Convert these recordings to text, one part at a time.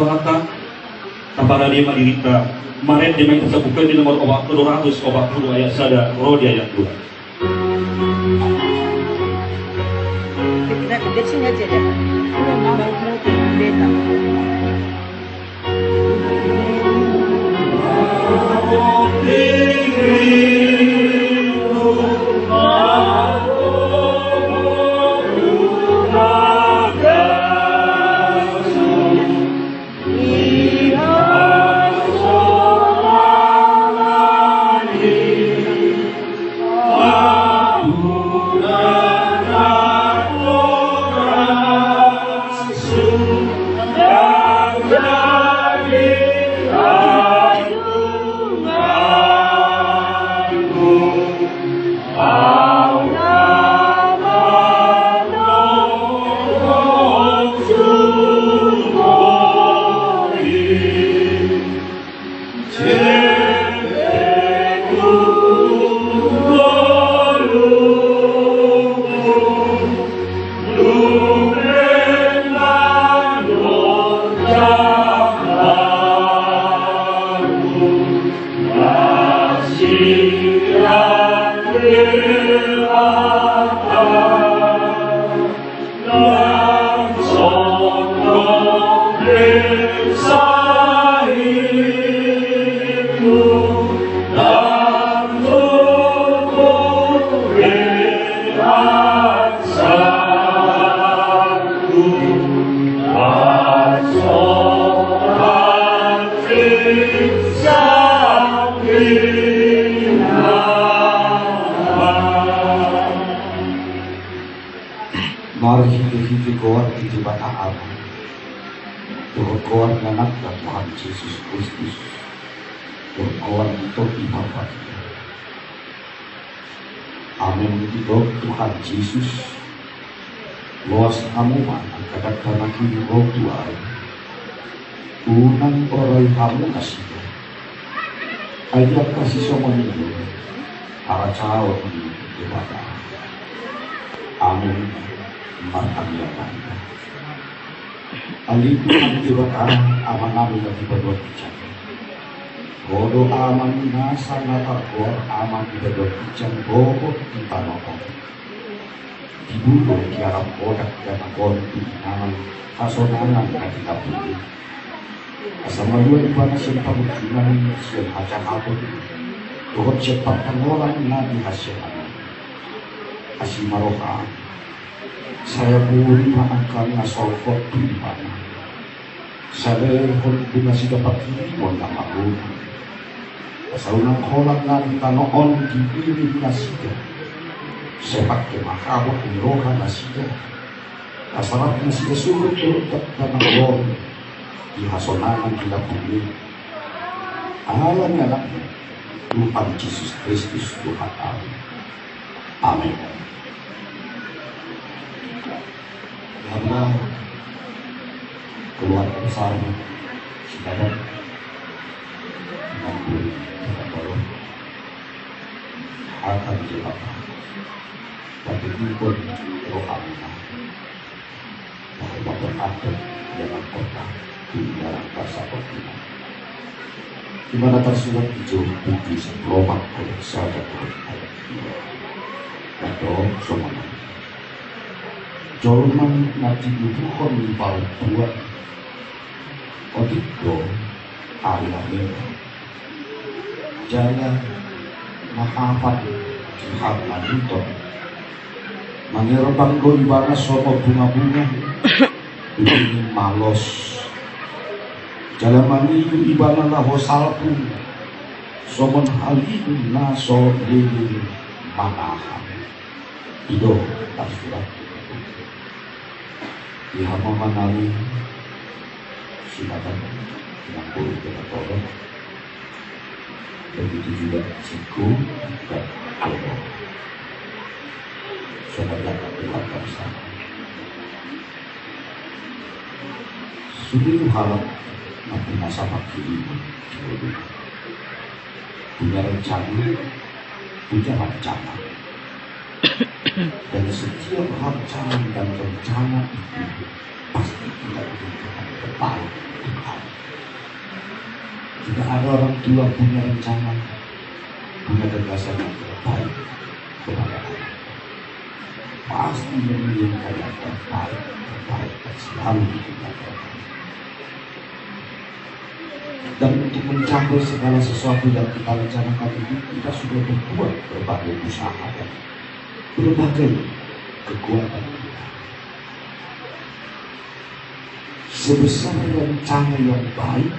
salata kepada dia madirita Maret dia main terbuka di nomor 240 ayat 1 Rodi ayat 2. Kita di sini aja ya. Beta. Mari hidup kuat di bata Allah. Kuat anak Tuhan Yesus Kristus. Kuat untuk ibadah. Amin untuk Tuhan Yesus. Luas kamu mana kadang-kadang kini roh Tuhan. Unang orang kamu kasih. Ayat kasih semuanya. Para cawan di bata. Amin. Marhamnya Ali Tuhan Tuhan aman nabi lagi berdua bicara. Bodoh aman nasa nata kuat aman berdua bicara bodoh kita nopong. Dibunuh kiara bodak dan konti aman kasonangan kita pilih. Asal dua ibadah siapa berjuang siapa acak apa. Tuhan cepatkan orang nabi hasil asyik maroka. Saya pun akan ngasolkot di mana. Saya pun masih dapat pun tak mahu. Asal nang kolam nan tanoon di pilih nasinya. Sepak ke makawak nirohan nasinya. Asarat nasinya surut turut tanah lor. Di hasonanan kita pilih. Alam anaknya. Tuhan Yesus Kristus Tuhan Allah. Amin. Karena keluarga besar saudara mengambil kita tolong akan dilakukan tapi pun roh amanah bahwa berada dalam kota di dalam kasar kota di mana tersurat hijau putih selomak oleh sahabat ayat 2 atau semuanya Jorman nanti dibuka di bawah dua, odiko ayam jalan mahafat dihamlan itu, menyerbang di bawah sopo bunga-bunga, ini malos, jalan mani di bawah lahu salpu, somon halin naso lili manahan, itu tersurat. Di halaman lalu silakan 60 kita tolong. Begitu juga siku dan tolong. Sobat datang Tuhan bersama. Sudah harap nanti masa pagi ini punya rencana, dan setiap rencana dan rencana itu pasti tidak akan terbaik. Tuhan. Jika ada orang tua punya rencana, punya gagasan yang terbaik kepada anak, pasti menginginkan yang terbaik dan selalu diingatkan. Dan untuk mencapai segala sesuatu yang kita rencanakan itu, kita sudah berbuat berbagai usaha dan berbagai kekuatan kita. Sebesar rencana yang baik,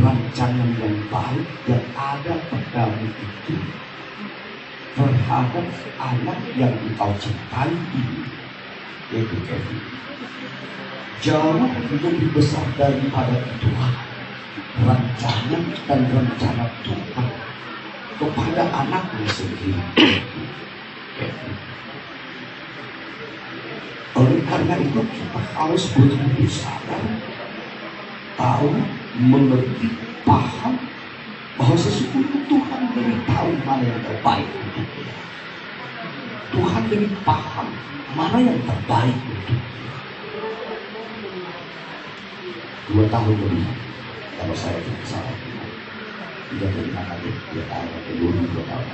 rancangan yang baik yang ada padamu itu terhadap anak yang engkau cintai ini, yaitu Kevin, jauh lebih besar daripada itu rancangan dan rencana Tuhan kepada anaknya sendiri. Oleh karena itu kita harus betul-betul sadar, tahu, mengerti, paham bahwa sesungguhnya Tuhan lebih tahu mana yang terbaik untuk kita. Tuhan lebih paham mana yang terbaik untuk kita. 2 tahun lebih kalau saya tidak salah, tidak terima lagi 2 tahun atau 2 tahun.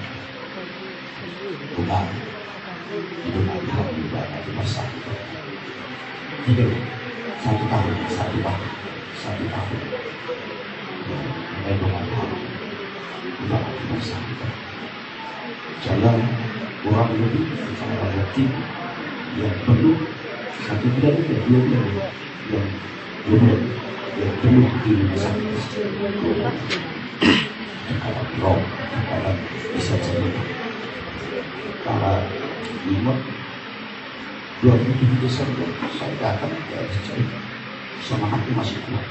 Bukan itu nanti harus dibayar di masa itu. Tidak, 1 tahun, 1 tahun, 1 tahun. Mulai 2 tahun, udah di masa itu. Jalan kurang lebih sama banyak tim yang perlu 1 bulan itu 2 bulan yang perlu di masa itu. Kalau belum, kalau bisa cerita. Karena 27 Desember saya datang ke RCTI, semangatnya masih kuat.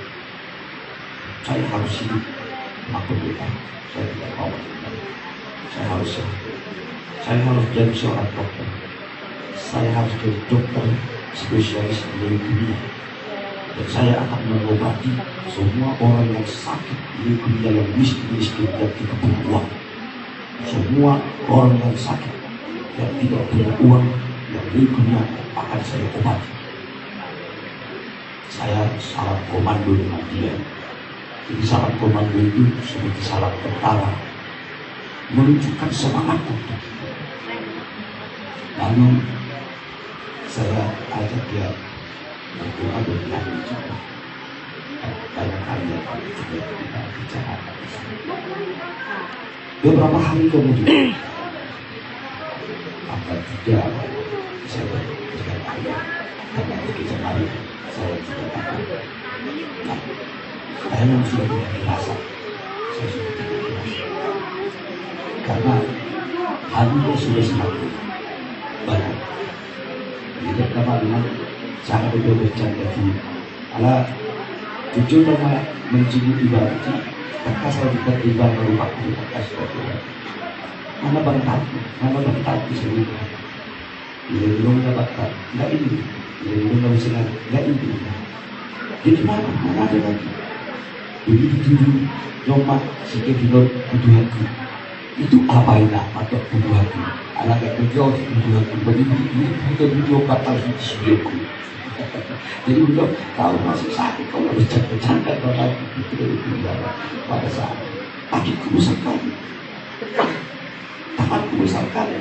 Saya harus hidup makhluk kita. Saya tidak mau. Saya harus jadi seorang dokter. Saya harus jadi dokter spesialis leukemia. Dan saya akan mengobati semua orang yang sakit leukemia, yang miskin dan tidak punya uang. Semua orang yang sakit yang tidak punya uang, yang leukemia akan saya obati. Saya salam komando dengan dia. Jadi salam komando itu seperti salam tentara, menunjukkan semangat untuk kita. Lalu saya ajak dia berdoa bernyanyi juga. Banyak kali yang juga kita bicarakan. Beberapa hari kemudian, angka 3 saya berjalan ayah, karena 3 Januari saya juga takut. Nah, saya memang sudah punya dirasa, saya sudah punya dirasa, karena hatinya sudah semakin banyak. Jadi pertama memang cara beliau bercanda di ala jujur karena mencium ibarat, maka saya diterima merubah kita sudah. Mana bangkati sendiri. Belum dapatkan, nggak ini. Belum bisa nggak ini. Jadi mana ada lagi. Begitu dulu nyoma si Kevin butuh hati. Itu apa ini? Atau butuh hati? Anak yang berjauh butuh hati. Begini butuh video batal hidupku. Jadi belum tahu masih sakit kalau bercanda kalau itu pada saat kakiku besar kali. Tanganku besar kali.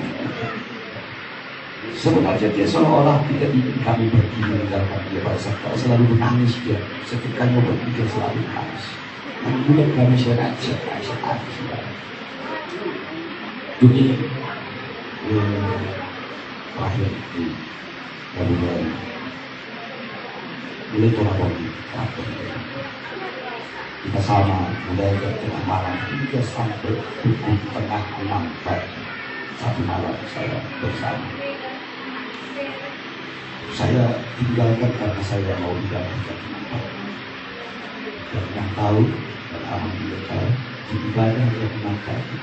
Sebenarnya dia seolah-olah tidak ingin kami pergi meninggalkan dia pada saat selalu menangis dia. Ketika mau pergi dia selalu menangis. Dan bulan kami sehat. Jadi terakhir di Februari mulai turun kita sama mulai dari tengah malam hingga sampai pukul tengah 6 pagi. 1 malam saya bersama. Saya tinggalkan karena saya mau ibadah. Dan yang tahu dan alhamdulillah di ibadah yang pagi,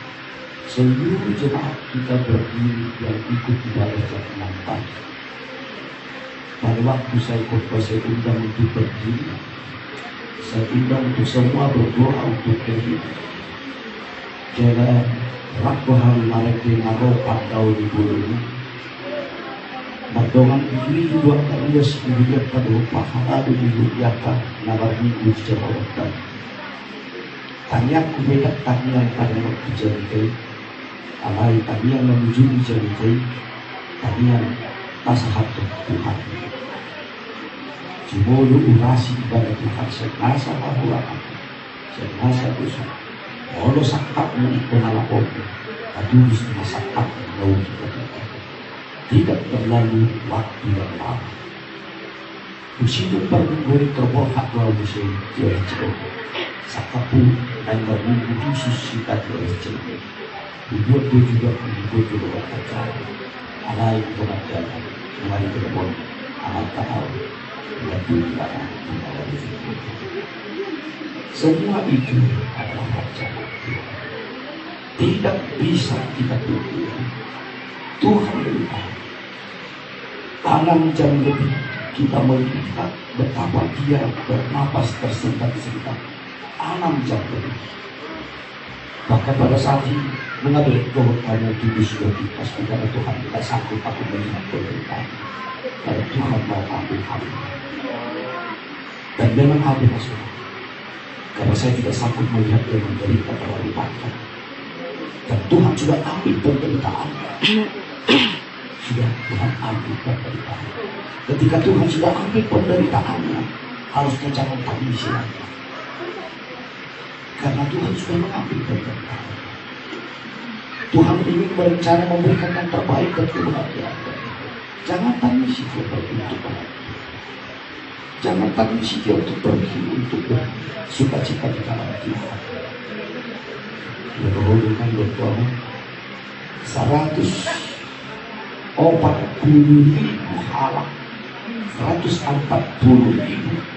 seluruh jemaat kita berdiri yang ikut ibadah jam 6 pagi. Pada waktu saya khotbah, saya undang untuk berdiri. Saya undang untuk semua berdoa untuk Kevin. Jangan rakku hari mereka naruh pandau di bulu. Mardongan ini dua kali sebelumnya pada pahala dulu yaka nawarni ujian orang. Tanya aku beda tanya pada waktu jadi alai tadi yang menuju jadi tadi yang tasahat Tuhan. Cuma lu urasi pada Tuhan senasa hahulah senasa dosa. Kalau sakap mengikut lapor, aduh semua sakap mau kita tidak terlalu waktu yang lama. Usinya bergori terbohak lalu musim oleh cerita. Sakapu dan berminggu khusus kita oleh cerita. Dibuat dia juga berkata. Alai pengajaran mari telepon amal tahu dan tidak semua itu adalah rencana Tuhan. Tidak bisa kita tunggu. Tuhan beritahu. 6 jam lebih kita melihat betapa dia bernapas tersentak-sentak 6 jam lebih. Bahkan pada saat ini mengambil kehutannya dulu sudah dipas karena Tuhan tidak sanggup aku melihat penderitaan. Karena Tuhan mau ambil hati. Dan memang ambil maksudnya. Karena saya tidak sanggup melihat dia menderita terlalu panjang. Dan Tuhan sudah ambil penderitaan. Sudah Tuhan ambil penderitaan. Ketika Tuhan sudah ambil penderitaannya, harusnya jangan tangisi lagi. Karena Tuhan sudah mengambil penderitaan. Tuhan ingin berencana memberikan yang terbaik dan kebahagiaan. Jangan tangisi dia pergi untuk bahagia. Jangan tangisi dia untuk pergi untuk sukacita di dalam Tuhan. Berdoakan berdoa 140.000 halak 140.000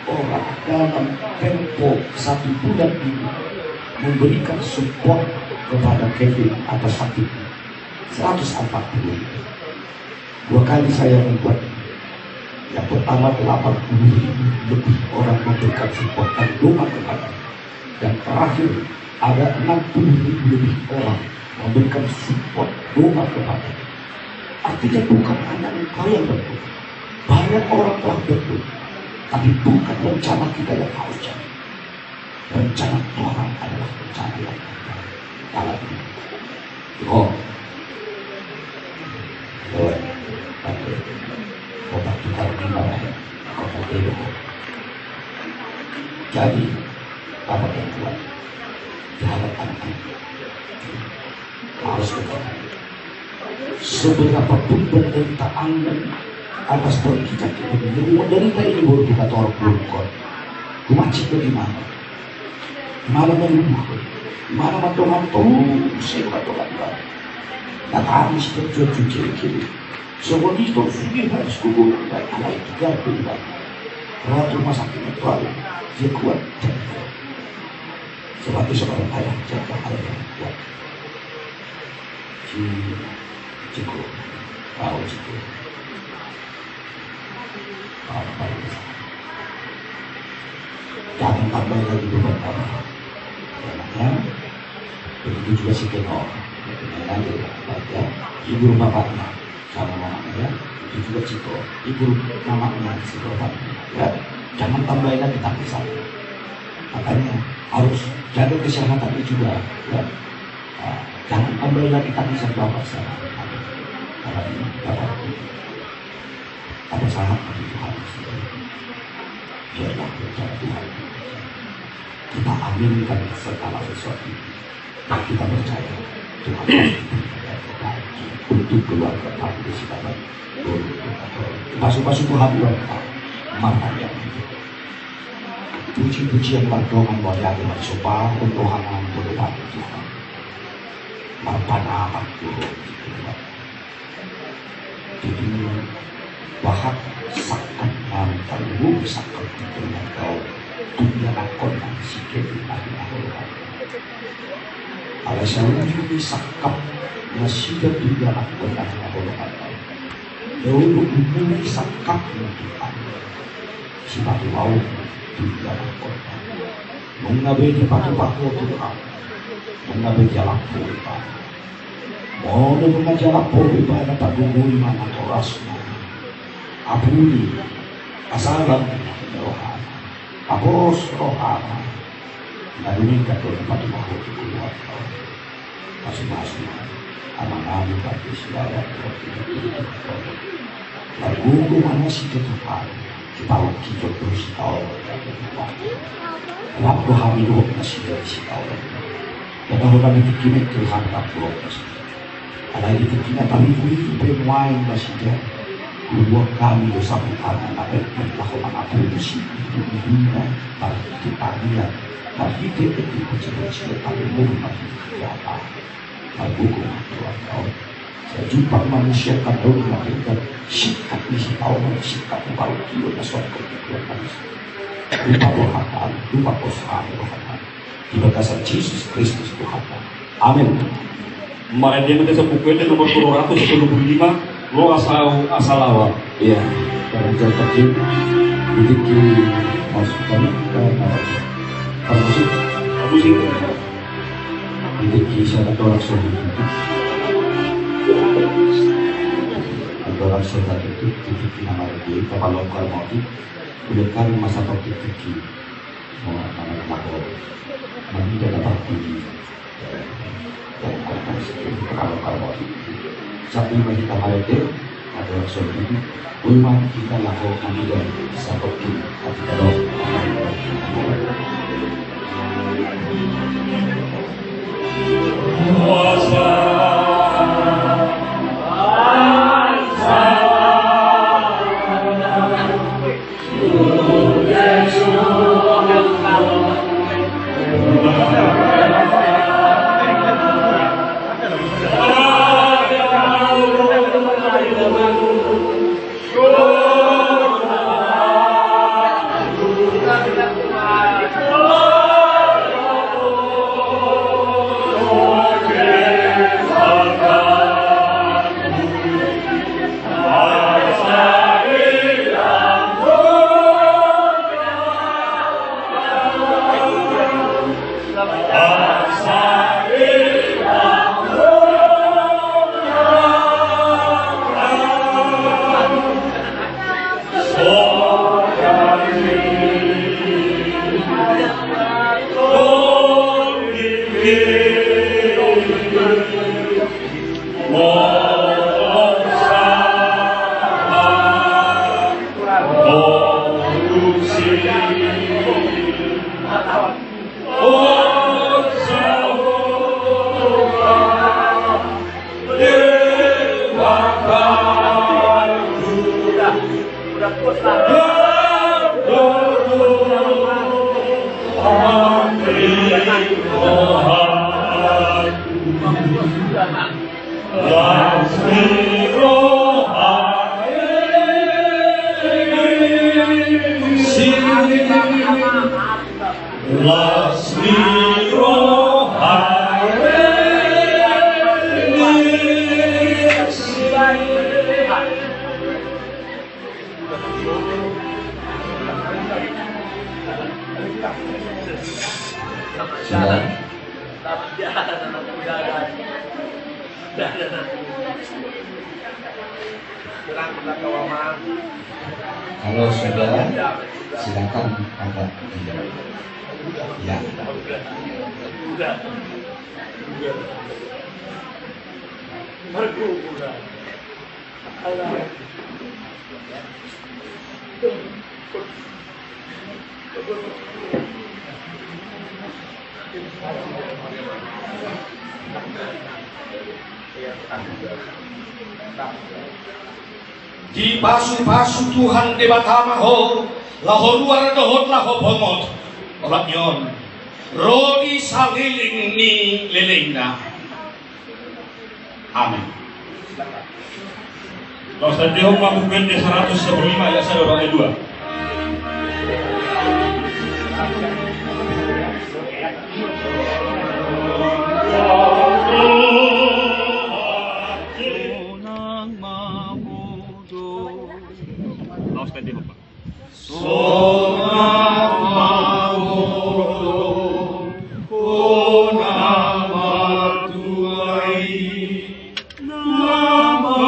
orang dalam tempo 1 bulan ini memberikan support kepada Kevin atas sakit 140.000. 2 kali saya membuat yang pertama 80.000 lebih orang memberikan support dan doa kepada, dan terakhir ada 60.000 lebih orang memberikan support doa kepada. Artinya bukan hanya engkau yang berdoa, banyak orang telah berdoa, tapi bukan rencana kita yang harus jadi. Rencana Tuhan adalah rencana yang dalam ini. Oh, Lord, obat kita gimana? Kau tidak. Jadi apa yang kuat terhadap anak-anak harus berkata. Seberapa pun penderitaan atas kita ini menderita ini baru kita tolak burukkan. Kumacik bagaimana? Mana menuduh? Mana matu-matu? Saya matu-matu. Tak habis tercuci-cuci. Semua itu sudah harus kubur dan alai 3 bulan. Rawat rumah sakit itu dia kuat. Sebab itu seorang ayah jaga ayah yang kuat. Cukup, tahu cukup. Apa itu? Jangan tambah lagi beban kamu. Karena begitu juga si Kenor. Nanti ya, ibu bapaknya sama mamanya itu juga Ciko. Ibu mamanya si bapaknya. Ya, jangan tambah lagi tangisan. Makanya harus jaga kesehatannya juga. Ya. Jangan tambah lagi tangisan bapak saya. Karena ini dapat pada saat itu harus biarlah rencana Tuhan. Kita aminkan segala sesuatu dan kita percaya Tuhan pasti untuk keluarga kami di sekitar masuk-masuk Tuhan berkata makanya puji-pujian berdoa mulia di masyarakat untuk Tuhan berdoa Tuhan marpana Tuhan. Jadi bahak sakit mantan lu sakit dengan kau dunia nakon yang sikit lagi akhirat. Alasan ini sakit masih dunia nakon yang akhirat. Dahulu umum sakit Tuhan. Sifat mau dunia nakon. Mengabai di patu-patu Tuhan. Mengabai jalan Tuhan. Mau mengajar apa ibadah tak gungui mana torasnya. Apuli, asalam rohana, apos rohana, nadunin ka to tempat mahal keluar kau, masing-masing, anak-anak bagi siapa lagu mana sih Tuhan, kita lagi terus tahu, waktu hari dua masih dari tahu, kita orang itu kini Tuhan tak boleh masih, ada itu kita tapi itu bermain masih dia. Dua kali bersama kami akan melakukan apa sih dunia pada kita lihat tapi kita itu kecil-kecil tapi rumah apa buku atau saya jumpa manusia kan orang melakukan sikap isi tahu sikap baru kita suatu kebutuhan lupa Tuhan lupa Tuhan di berdasar Yesus Kristus Tuhan. Amin. Kemarin dia minta sebukunya nomor 275 lo asalawa. Iya, dalam contoh ini jadi masukkan musik jadi kisah atau langsung itu atau langsung itu titik nama itu kalau mau di udah kan masa topik titik mau mana mau nanti dia dapat di kalau mau sapi bagi kamar itu ada langsung itu rumah kita lakukan juga seperti kita doa. Kalau saudara silakan angkat ya. Di pasu-pasu Tuhan debatama ho laho luar dohot laho pomot olat nyon rodi saliling ni lelengna. Amin. Kalau saya dihong mampu bende 115 ya saya doa 2. Nama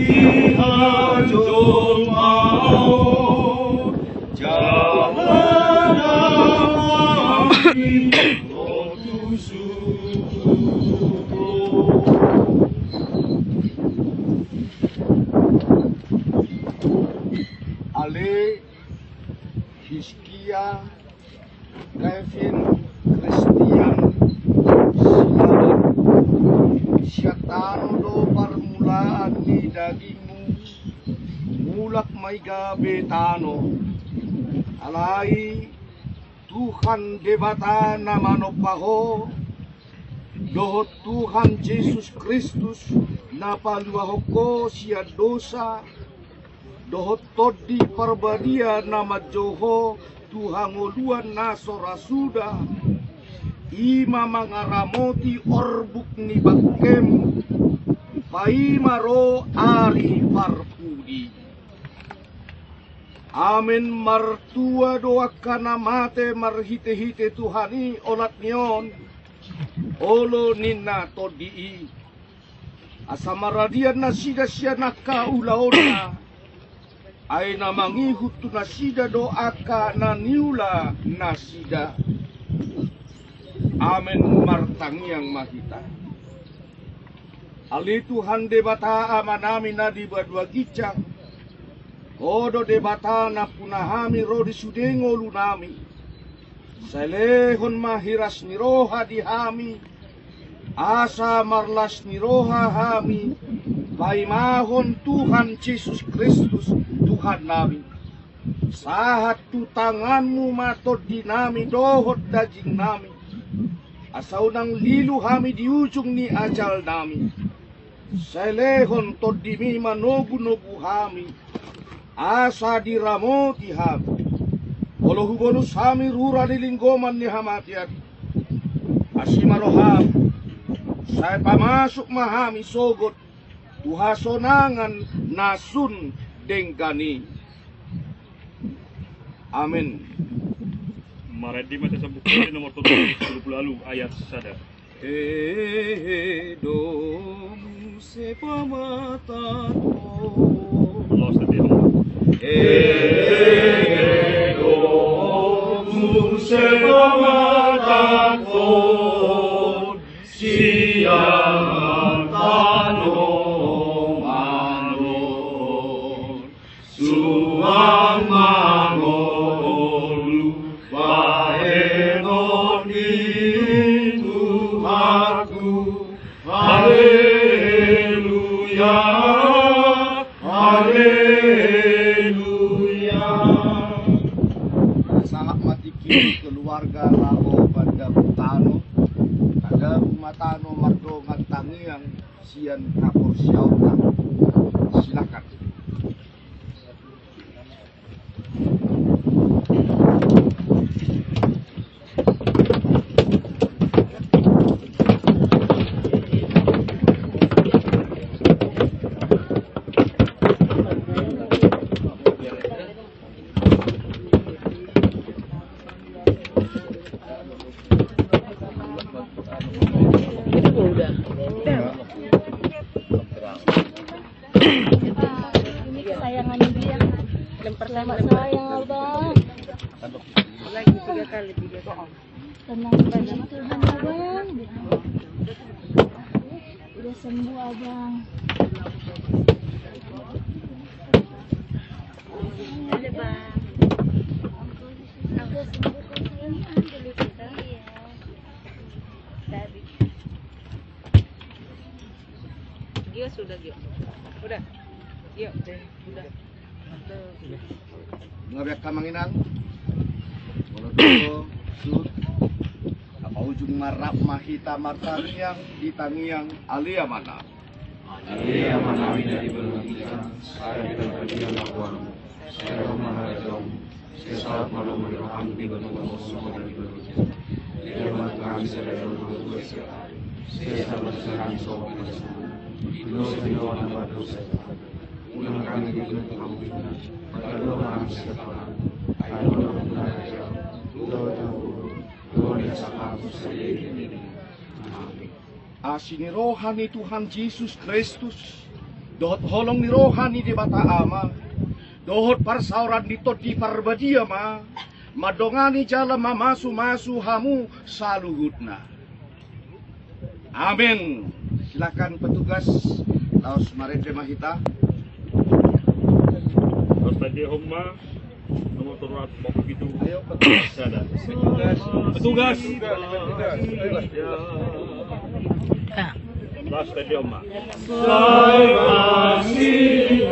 Ihajul mau Jangan amati Ale, Hiskia, Kevin, Christian, Silawan, Syatano do permulaan di dagingmu, mulak may gabi tano, alay, Tuhan debata na manopaho, dohot Tuhan Yesus Kristus na paluaho ko siya dosa, dohot todi parbadia nama Joho Tuhan uluan nasora suda ima mangaramoti orbuk ni bakem paimaro ari parpudi. Amin martua doa kana mate marhite-hite Tuhani olat nion olo nina todi asamaradian na sida naka ulaona ay namangihut tu nasida doaka na niula nasida. Amen martangiang mahita. Ali Tuhan debata amanami na di badwa gicang. Kodo debata na punahami rodi sudengo lunami. Selehon mahiras niroha di hami. Asa marlas niroha hami. Paimahon Tuhan Yesus Kristus Tuhan nami. Sahat tu tanganmu matod di nami dohot daging nami. Asaw nang lilu hami di ujung ni ajal nami. Selehon tod di mi manogu-nogu hami. Asa diramoti hami. Olohu bonus hami rura di linggoman ni hamatian. Asimaroham. Saya pamasuk mahami sogot. Tuhasonangan nasun denggani. Amin. Maredi mata sa buku nomor 70 lalu ayat sada. Domu sepamatato. Allah sedih. Domu sepamatato siang tano manon suang mangolu waenon itu aku haleluya haleluya. Sangat mati kini keluarga laho pada Butano. Ada matano mardo ngantangi yang sian kapor syauta. Silakan. Ini kesayangan dia. Yang pertama sayang bang. Lagi 3 kali. Tenang saja Tuhan abang. Udah sembuh abang. Ada bang. Udah sembuh kok sayang. Dulu kita ya. Tadi. Gio sudah Gio. Udah. Yuk, udah. Ngabiak kamanginan. Kalau dulu sud apa ujung marap mahita martangiang ditangiang alia mana. Alia mana dari berlengkang, saya terpediam lakuan, saya menghadap, saya saat malam menerahkan di benua semua dari berlengkang. Dia kami sedang berdua sekali, saya sama sekali sopan semua. Dino nama dosa, ulang kami di benua ambilan, pada doa kami sekarang, ayo mengajar, doa sakaku sendiri ini. Amin. Asini rohani Tuhan Yesus Kristus Dohot holong ni rohani di bata ama. Dohot parsauran di toti parbadia ma. Madongani jala mamasu-masu hamu saluhutna. Amin. Silakan petugas Laos Marende Mahita. Terus tadi Homma nomor turun mau begitu. Ayo petugas ada. Petugas. Last tadi Homma. Saya masih